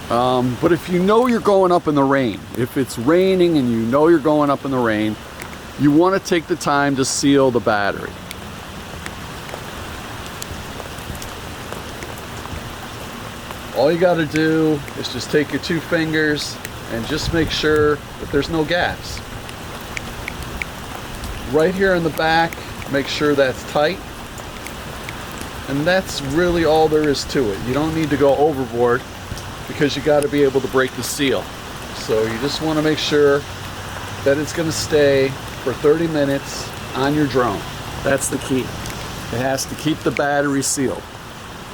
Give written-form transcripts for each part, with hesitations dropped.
But if you know you're going up in the rain, if it's raining and you know you're going up in the rain, you want to take the time to seal the battery. All you got to do is just take your 2 fingers and just make sure that there's no gaps. Right here in the back, make sure that's tight. And that's really all there is to it. You don't need to go overboard because you got to be able to break the seal. So you just want to make sure that it's going to stay for 30 minutes on your drone. That's the key. It has to keep the battery sealed.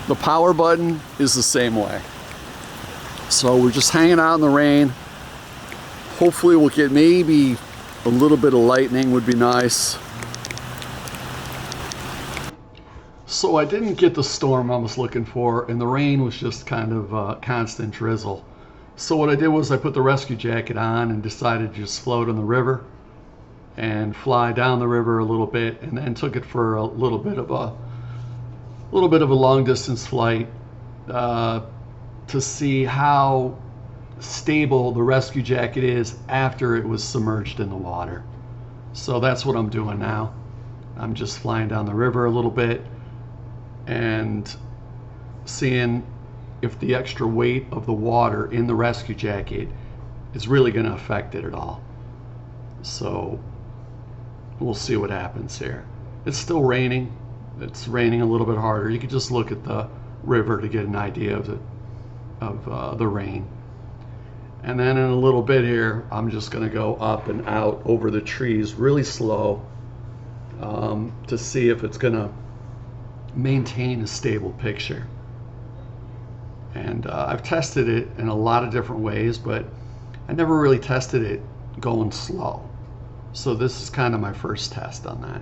The power button is the same way. So we're just hanging out in the rain. Hopefully we'll get maybe a little bit of lightning would be nice. So I didn't get the storm I was looking for, and the rain was just kind of constant drizzle. So what I did was I put the rescue jacket on and decided to just float in the river and fly down the river a little bit, and then took it for a little bit of a long distance flight to see how stable the rescue jacket is after it was submerged in the water. So that's what I'm doing now. I'm just flying down the river a little bit and seeing if the extra weight of the water in the rescue jacket is really going to affect it at all. So we'll see what happens here. It's still raining. It's raining a little bit harder. You can just look at the river to get an idea of the rain. And then in a little bit here, I'm just going to go up and out over the trees really slow to see if it's going to maintain a stable picture. And I've tested it in a lot of different ways, but I never really tested it going slow. So this is kind of my first test on that.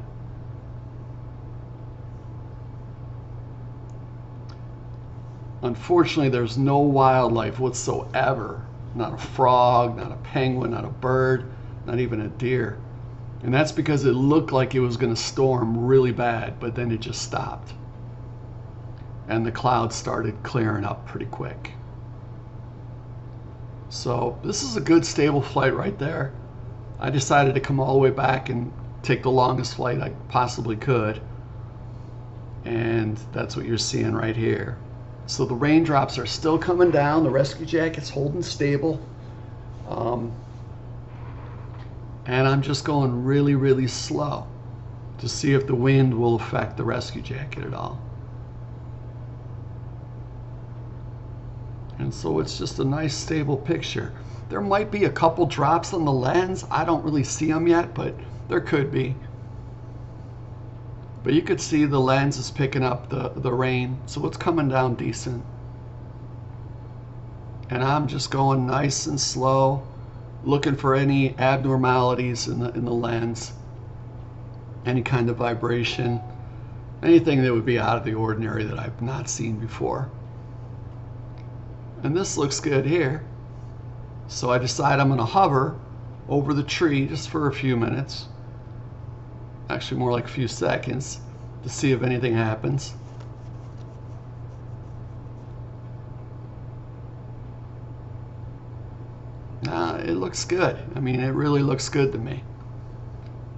Unfortunately, there's no wildlife whatsoever. Not a frog, not a penguin, not a bird, not even a deer. And that's because it looked like it was going to storm really bad, but then it just stopped. And the clouds started clearing up pretty quick. So this is a good stable flight right there. I decided to come all the way back and take the longest flight I possibly could. And that's what you're seeing right here. So the raindrops are still coming down. The rescue jacket's holding stable. And I'm just going really, really slow to see if the wind will affect the rescue jacket at all. And so it's just a nice stable picture. There might be a couple drops on the lens. I don't really see them yet, but there could be. But you could see the lens is picking up the rain, so it's coming down decent. And I'm just going nice and slow, looking for any abnormalities in the lens, any kind of vibration, anything that would be out of the ordinary that I've not seen before. And this looks good here. So I decide I'm going to hover over the tree just for a few minutes. Actually more like a few seconds, to see if anything happens. It looks good. I mean, it really looks good to me.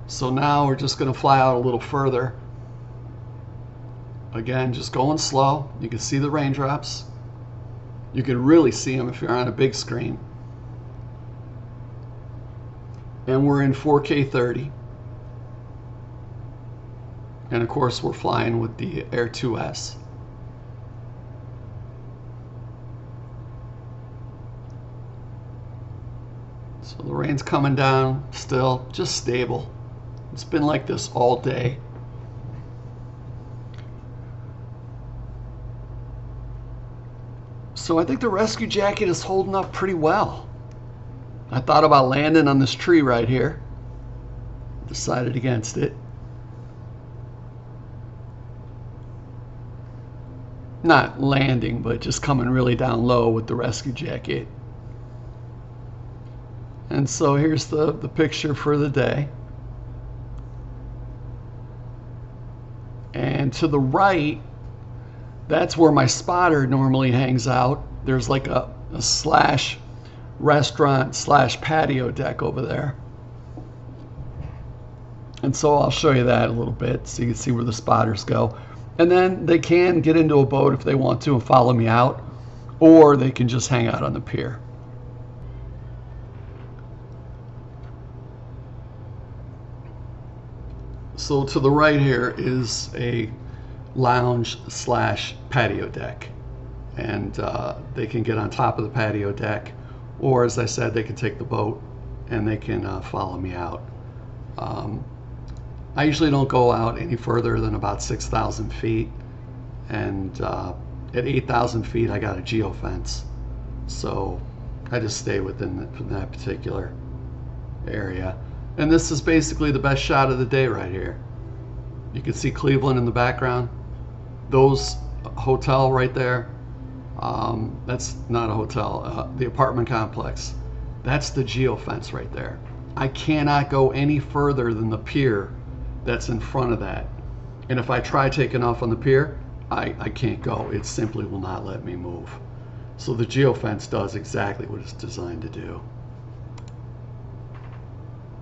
So now we're just going to fly out a little further. Again, just going slow. You can see the raindrops. You can really see them if you're on a big screen. And we're in 4K 30. And of course we're flying with the Air 2S. So the rain's coming down still, just stable. It's been like this all day. So I think the rescue jacket is holding up pretty well. I thought about landing on this tree right here. Decided against it. Not landing, but just coming really down low with the rescue jacket. And so here's the picture for the day. And to the right, that's where my spotter normally hangs out. There's like a a slash restaurant slash patio deck over there. And so I'll show you that a little bit so you can see where the spotters go. And then they can get into a boat if they want to and follow me out, or they can just hang out on the pier. So to the right here is a lounge slash patio deck. And they can get on top of the patio deck, or as I said, they can take the boat and they can follow me out. I usually don't go out any further than about 6,000 feet, and at 8,000 feet I got a geofence, so I just stay within that particular area. And this is basically the best shot of the day right here. You can see Cleveland in the background. Those hotel right there, that's not a hotel, the apartment complex. That's the geofence right there. I cannot go any further than the pier that's in front of that. And if I try taking off on the pier, I can't go. It simply will not let me move. So the geofence does exactly what it's designed to do.